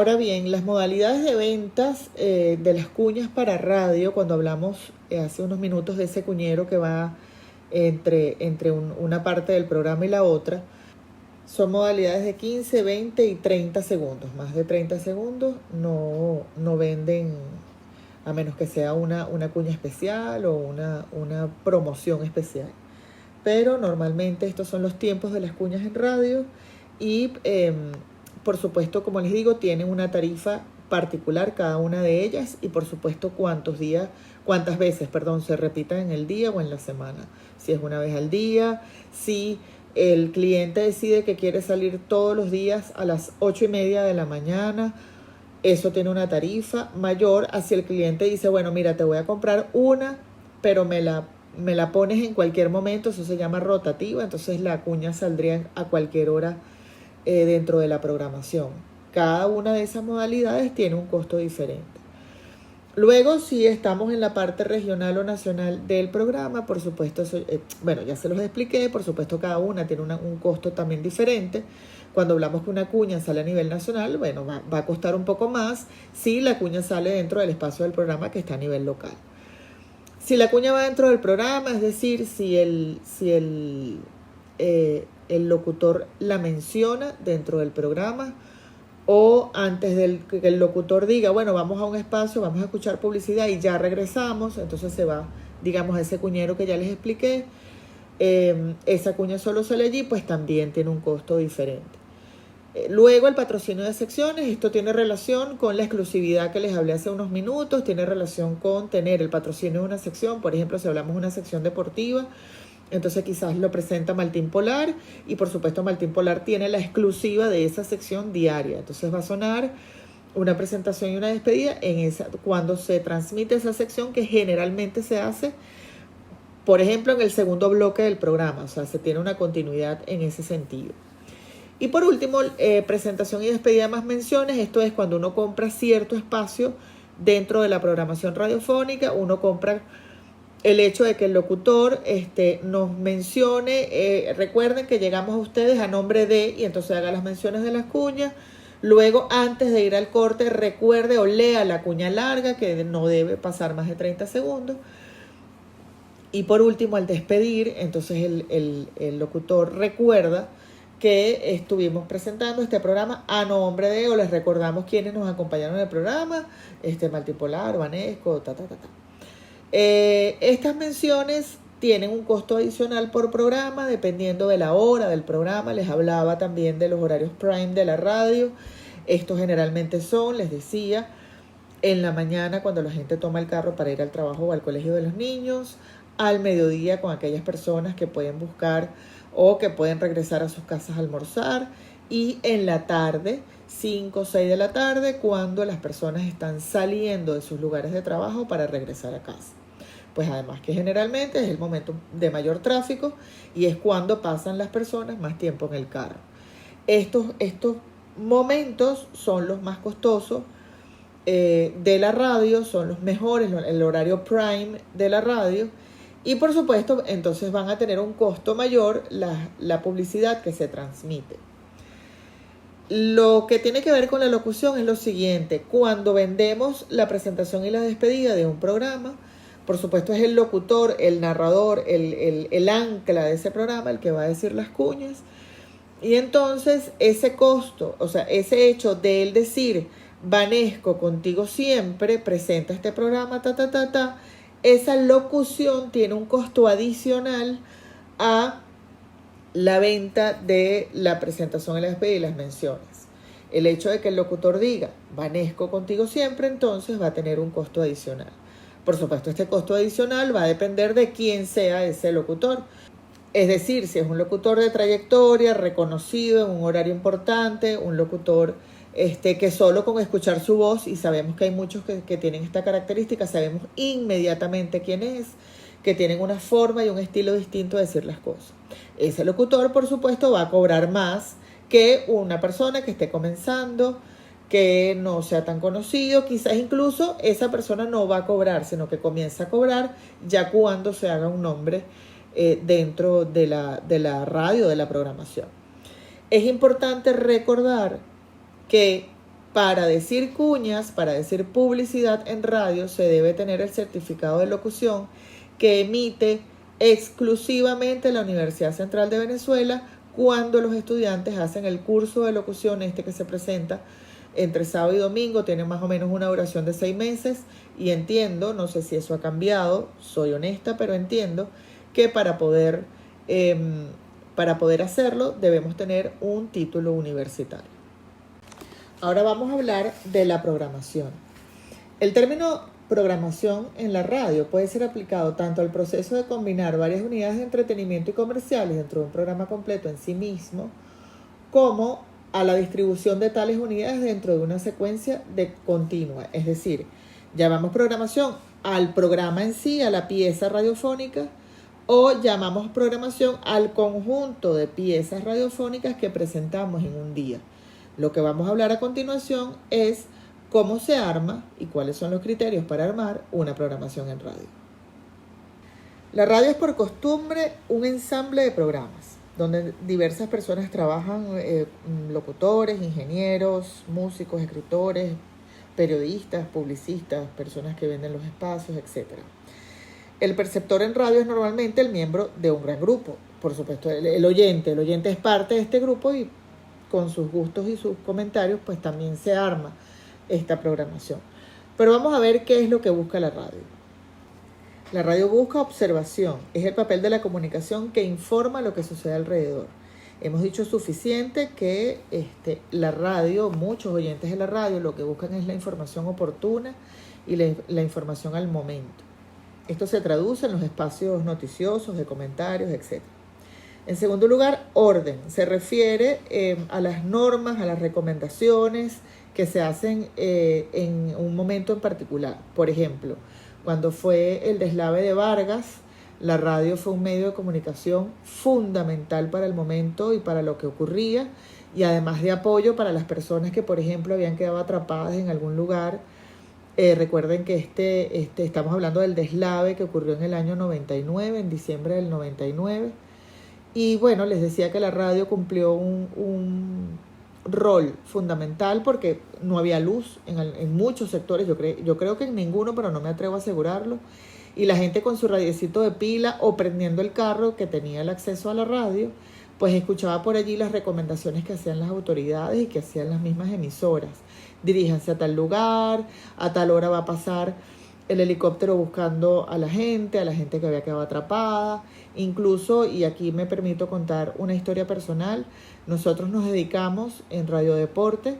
Ahora bien, las modalidades de ventas de las cuñas para radio, cuando hablamos hace unos minutos de ese cuñero que va entre una parte del programa y la otra, son modalidades de 15, 20 y 30 segundos. Más de 30 segundos no venden, a menos que sea una cuña especial o una promoción especial. Pero normalmente estos son los tiempos de las cuñas en radio y por supuesto, como les digo, tienen una tarifa particular cada una de ellas y por supuesto cuántas veces, se repitan en el día o en la semana. Si es una vez al día, si el cliente decide que quiere salir todos los días a las 8:30 de la mañana, eso tiene una tarifa mayor. Así el cliente dice, bueno, mira, te voy a comprar una, pero me la pones en cualquier momento, eso se llama rotativa, entonces la cuña saldría a cualquier hora dentro de la programación. Cada una de esas modalidades tiene un costo diferente. Luego, si estamos en la parte regional o nacional del programa, por supuesto, ya se los expliqué, por supuesto cada una tiene un costo también diferente. Cuando hablamos que una cuña sale a nivel nacional, bueno, va a costar un poco más si la cuña sale dentro del espacio del programa que está a nivel local. Si la cuña va dentro del programa, es decir, si el locutor la menciona dentro del programa o antes que el locutor diga, bueno, vamos a un espacio, vamos a escuchar publicidad y ya regresamos, entonces se va, digamos, a ese cuñero que ya les expliqué. Esa cuña solo sale allí, pues también tiene un costo diferente. Luego el patrocinio de secciones, esto tiene relación con la exclusividad que les hablé hace unos minutos, tiene relación con tener el patrocinio de una sección. Por ejemplo, si hablamos de una sección deportiva, entonces quizás lo presenta Maltín Polar y por supuesto Maltín Polar tiene la exclusiva de esa sección diaria. Entonces va a sonar una presentación y una despedida cuando se transmite esa sección, que generalmente se hace, por ejemplo, en el segundo bloque del programa. O sea, se tiene una continuidad en ese sentido. Y por último, presentación y despedida más menciones. Esto es cuando uno compra cierto espacio dentro de la programación radiofónica. Uno compra el hecho de que el locutor nos mencione, recuerden que llegamos a ustedes a nombre de, y entonces haga las menciones de las cuñas. Luego, antes de ir al corte, recuerde o lea la cuña larga, que no debe pasar más de 30 segundos. Y por último, al despedir, entonces el locutor recuerda que estuvimos presentando este programa a nombre de, o les recordamos quienes nos acompañaron en el programa, Maltín Polar, Vanesco, Estas menciones tienen un costo adicional por programa, dependiendo de la hora del programa. Les hablaba también de los horarios prime de la radio. Estos generalmente son, les decía, en la mañana cuando la gente toma el carro para ir al trabajo o al colegio de los niños, al mediodía con aquellas personas que pueden buscar o que pueden regresar a sus casas a almorzar, y en la tarde, 5 o 6 de la tarde, cuando las personas están saliendo de sus lugares de trabajo para regresar a casa. Pues además que generalmente es el momento de mayor tráfico y es cuando pasan las personas más tiempo en el carro. Estos momentos son los más costosos de la radio, son los mejores, el horario prime de la radio. Y por supuesto, entonces van a tener un costo mayor la publicidad que se transmite. Lo que tiene que ver con la locución es lo siguiente: cuando vendemos la presentación y la despedida de un programa, por supuesto es el locutor, el narrador, el ancla de ese programa el que va a decir las cuñas. Y entonces ese costo, o sea, ese hecho de él decir, Vanesco, contigo siempre, presenta este programa, esa locución tiene un costo adicional a la venta de la presentación, el despedida y las menciones. El hecho de que el locutor diga, Vanesco, contigo siempre, entonces va a tener un costo adicional. Por supuesto, este costo adicional va a depender de quién sea ese locutor. Es decir, si es un locutor de trayectoria, reconocido en un horario importante, un locutor que solo con escuchar su voz, y sabemos que hay muchos que tienen esta característica, sabemos inmediatamente quién es, que tienen una forma y un estilo distinto de decir las cosas. Ese locutor, por supuesto, va a cobrar más que una persona que esté comenzando, que no sea tan conocido. Quizás incluso esa persona no va a cobrar, sino que comienza a cobrar ya cuando se haga un nombre dentro de la radio, de la programación. Es importante recordar que Para decir cuñas, para decir publicidad en radio, se debe tener el certificado de locución que emite exclusivamente la Universidad Central de Venezuela cuando los estudiantes hacen el curso de locución que se presenta entre sábado y domingo. Tiene más o menos una duración de 6 meses y entiendo, no sé si eso ha cambiado, soy honesta, pero entiendo que para poder hacerlo debemos tener un título universitario. Ahora vamos a hablar de la programación. El término programación en la radio puede ser aplicado tanto al proceso de combinar varias unidades de entretenimiento y comerciales dentro de un programa completo en sí mismo, como a la distribución de tales unidades dentro de una secuencia de continua. Es decir, llamamos programación al programa en sí, a la pieza radiofónica, o llamamos programación al conjunto de piezas radiofónicas que presentamos en un día. Lo que vamos a hablar a continuación es cómo se arma y cuáles son los criterios para armar una programación en radio. La radio es por costumbre un ensamble de programas donde diversas personas trabajan, locutores, ingenieros, músicos, escritores, periodistas, publicistas, personas que venden los espacios, etc. El perceptor en radio es normalmente el miembro de un gran grupo. Por supuesto, el oyente es parte de este grupo y con sus gustos y sus comentarios, pues también se arma esta programación. Pero vamos a ver qué es lo que busca la radio. La radio busca observación, es el papel de la comunicación que informa lo que sucede alrededor. Hemos dicho suficiente que la radio, muchos oyentes de la radio, lo que buscan es la información oportuna y la información al momento. Esto se traduce en los espacios noticiosos, de comentarios, etc. En segundo lugar, orden. Se refiere a las normas, a las recomendaciones que se hacen en un momento en particular. Por ejemplo, cuando fue el deslave de Vargas, la radio fue un medio de comunicación fundamental para el momento y para lo que ocurría, y además de apoyo para las personas que, por ejemplo, habían quedado atrapadas en algún lugar. Recuerden que estamos hablando del deslave que ocurrió en el año 99, en diciembre del 99. Y bueno, les decía que la radio cumplió un rol fundamental porque no había luz en muchos sectores, yo creo que en ninguno, pero no me atrevo a asegurarlo, y la gente con su radiecito de pila o prendiendo el carro que tenía el acceso a la radio, pues escuchaba por allí las recomendaciones que hacían las autoridades y que hacían las mismas emisoras. Diríjanse a tal lugar, a tal hora va a pasar el helicóptero buscando a la gente que había quedado atrapada. Incluso, y aquí me permito contar una historia personal, nosotros nos dedicamos en Radio Deporte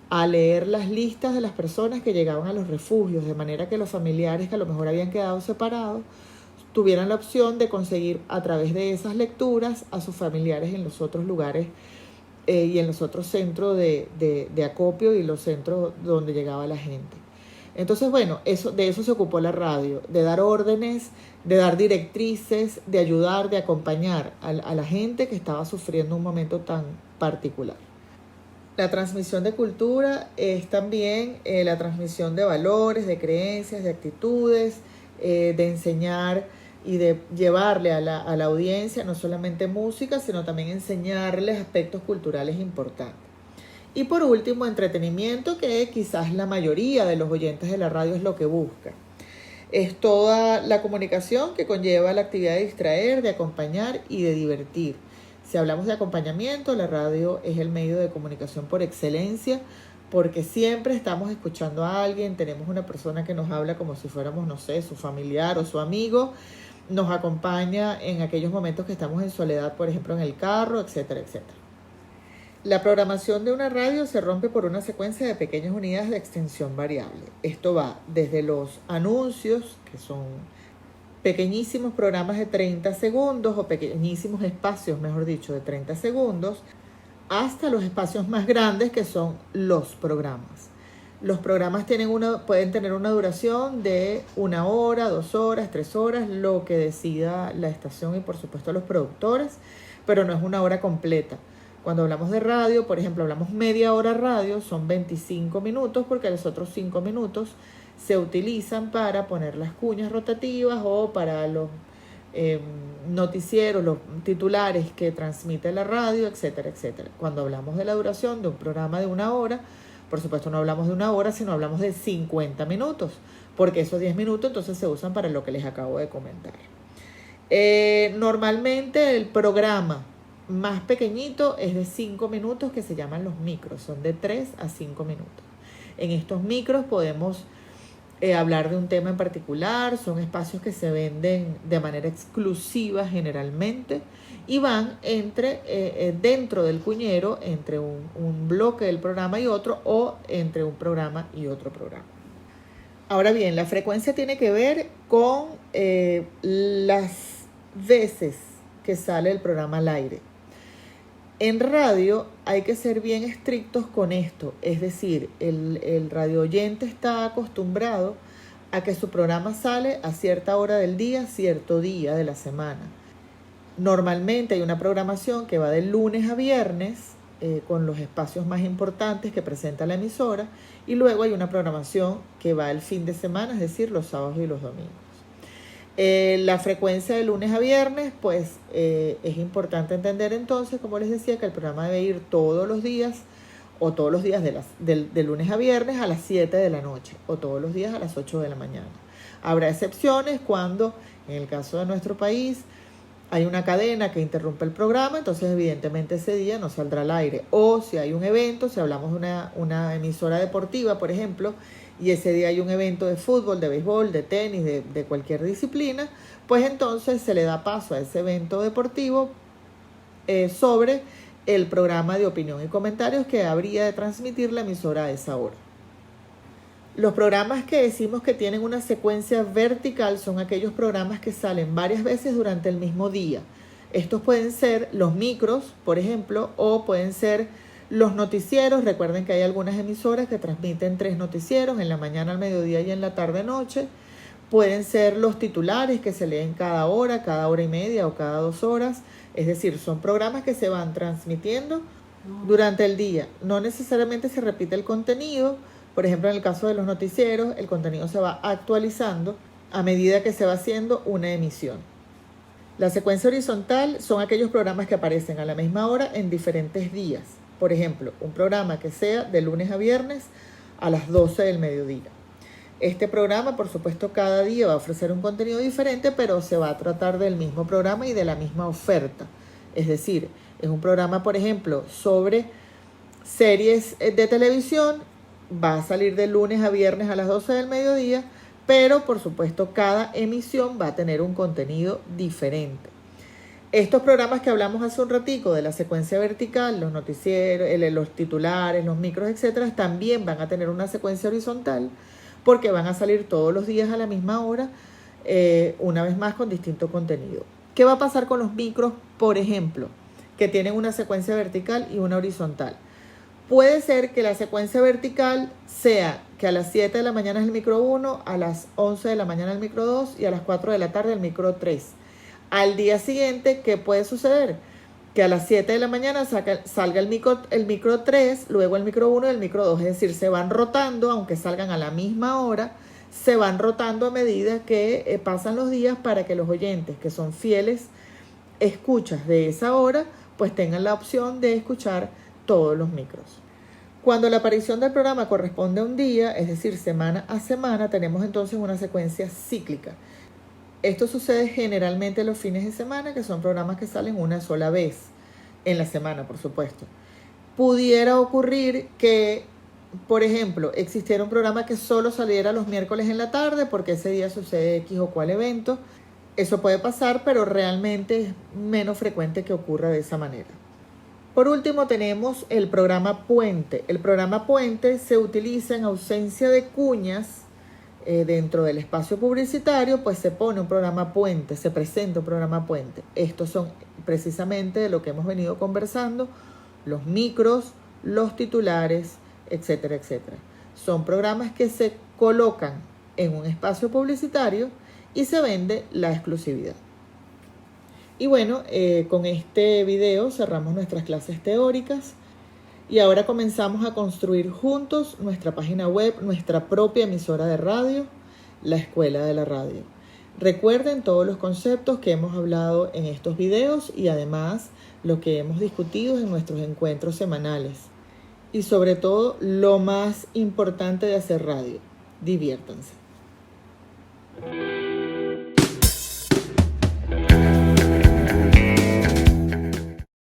a leer las listas de las personas que llegaban a los refugios, de manera que los familiares que a lo mejor habían quedado separados tuvieran la opción de conseguir a través de esas lecturas a sus familiares en los otros lugares y en los otros centros de acopio y los centros donde llegaba la gente. Entonces, bueno, de eso se ocupó la radio, de dar órdenes, de dar directrices, de ayudar, de acompañar a la gente que estaba sufriendo un momento tan particular. La transmisión de cultura es también la transmisión de valores, de creencias, de actitudes, de enseñar y de llevarle a la audiencia no solamente música, sino también enseñarles aspectos culturales importantes. Y por último, entretenimiento, que quizás la mayoría de los oyentes de la radio es lo que busca. Es toda la comunicación que conlleva la actividad de distraer, de acompañar y de divertir. Si hablamos de acompañamiento, la radio es el medio de comunicación por excelencia, porque siempre estamos escuchando a alguien, tenemos una persona que nos habla como si fuéramos, no sé, su familiar o su amigo, nos acompaña en aquellos momentos que estamos en soledad, por ejemplo, en el carro, etcétera, etcétera. La programación de una radio se rompe por una secuencia de pequeñas unidades de extensión variable. Esto va desde los anuncios, que son pequeñísimos programas de 30 segundos o pequeñísimos espacios, mejor dicho, de 30 segundos, hasta los espacios más grandes que son los programas. Los programas pueden tener una duración de 1 hora, 2 horas, 3 horas, lo que decida la estación y por supuesto los productores, pero no es 1 hora completa. Cuando hablamos de radio, por ejemplo, hablamos media hora radio, son 25 minutos porque los otros 5 minutos se utilizan para poner las cuñas rotativas o para los noticieros, los titulares que transmite la radio, etcétera, etcétera. Cuando hablamos de la duración de un programa de 1 hora, Por supuesto no hablamos de 1 hora, sino hablamos de 50 minutos, porque esos 10 minutos entonces se usan para lo que les acabo de comentar. Normalmente el programa más pequeñito es de 5 minutos, que se llaman los micros, son de 3 a 5 minutos. En estos micros podemos hablar de un tema en particular, son espacios que se venden de manera exclusiva generalmente y van dentro del cuñero, entre un bloque del programa y otro, o entre un programa y otro programa. Ahora bien, la frecuencia tiene que ver con las veces que sale el programa al aire. En radio hay que ser bien estrictos con esto, es decir, el radio oyente está acostumbrado a que su programa sale a cierta hora del día, cierto día de la semana. Normalmente hay una programación que va de lunes a viernes, con los espacios más importantes que presenta la emisora, y luego hay una programación que va el fin de semana, es decir, los sábados y los domingos. La frecuencia de lunes a viernes, pues es importante entender entonces, como les decía, que el programa debe ir todos los días, o todos los días de lunes a viernes a las 7 de la noche, o todos los días a las 8 de la mañana. Habrá excepciones cuando, en el caso de nuestro país, hay una cadena que interrumpe el programa, entonces evidentemente ese día no saldrá al aire. O si hay un evento, si hablamos de una emisora deportiva, por ejemplo, y ese día hay un evento de fútbol, de béisbol, de tenis, de cualquier disciplina, pues entonces se le da paso a ese evento deportivo sobre el programa de opinión y comentarios que habría de transmitir la emisora a esa hora. Los programas que decimos que tienen una secuencia vertical son aquellos programas que salen varias veces durante el mismo día. Estos pueden ser los micros, por ejemplo, o pueden ser los noticieros. Recuerden que hay algunas emisoras que transmiten 3 noticieros, en la mañana, al mediodía y en la tarde-noche. Pueden ser los titulares que se leen cada hora y media o cada 2 horas. Es decir, son programas que se van transmitiendo durante el día. No necesariamente se repite el contenido. Por ejemplo, en el caso de los noticieros, el contenido se va actualizando a medida que se va haciendo una emisión. La secuencia horizontal son aquellos programas que aparecen a la misma hora en diferentes días. Por ejemplo, un programa que sea de lunes a viernes a las 12 del mediodía. Este programa, por supuesto, cada día va a ofrecer un contenido diferente, pero se va a tratar del mismo programa y de la misma oferta. Es decir, es un programa, por ejemplo, sobre series de televisión. Va a salir de lunes a viernes a las 12 del mediodía, pero por supuesto cada emisión va a tener un contenido diferente. Estos programas que hablamos hace un ratico de la secuencia vertical, los noticieros, los titulares, los micros, etcétera, también van a tener una secuencia horizontal porque van a salir todos los días a la misma hora, una vez más con distinto contenido. ¿Qué va a pasar con los micros, por ejemplo, que tienen una secuencia vertical y una horizontal? Puede ser que la secuencia vertical sea que a las 7 de la mañana es el micro 1, a las 11 de la mañana el micro 2 y a las 4 de la tarde el micro 3. Al día siguiente, ¿qué puede suceder? Que a las 7 de la mañana salga el micro 3, luego el micro 1 y el micro 2. Es decir, se van rotando, aunque salgan a la misma hora, se van rotando a medida que pasan los días para que los oyentes, que son fieles escuchas de esa hora, pues tengan la opción de escuchar todos los micros. Cuando la aparición del programa corresponde a un día, es decir, semana a semana, tenemos entonces una secuencia cíclica. Esto sucede generalmente los fines de semana, que son programas que salen una sola vez en la semana, por supuesto. Pudiera ocurrir que, por ejemplo, existiera un programa que solo saliera los miércoles en la tarde porque ese día sucede X o cual evento. Eso puede pasar, pero realmente es menos frecuente que ocurra de esa manera. Por último, tenemos el programa puente. El programa puente se utiliza en ausencia de cuñas dentro del espacio publicitario, pues se pone un programa puente, se presenta un programa puente. Estos son precisamente de lo que hemos venido conversando, los micros, los titulares, etcétera, etcétera. Son programas que se colocan en un espacio publicitario y se vende la exclusividad. Y bueno, con este video cerramos nuestras clases teóricas y ahora comenzamos a construir juntos nuestra página web, nuestra propia emisora de radio, la Escuela de la Radio. Recuerden todos los conceptos que hemos hablado en estos videos y además lo que hemos discutido en nuestros encuentros semanales. y sobre todo lo más importante de hacer radio, diviértanse.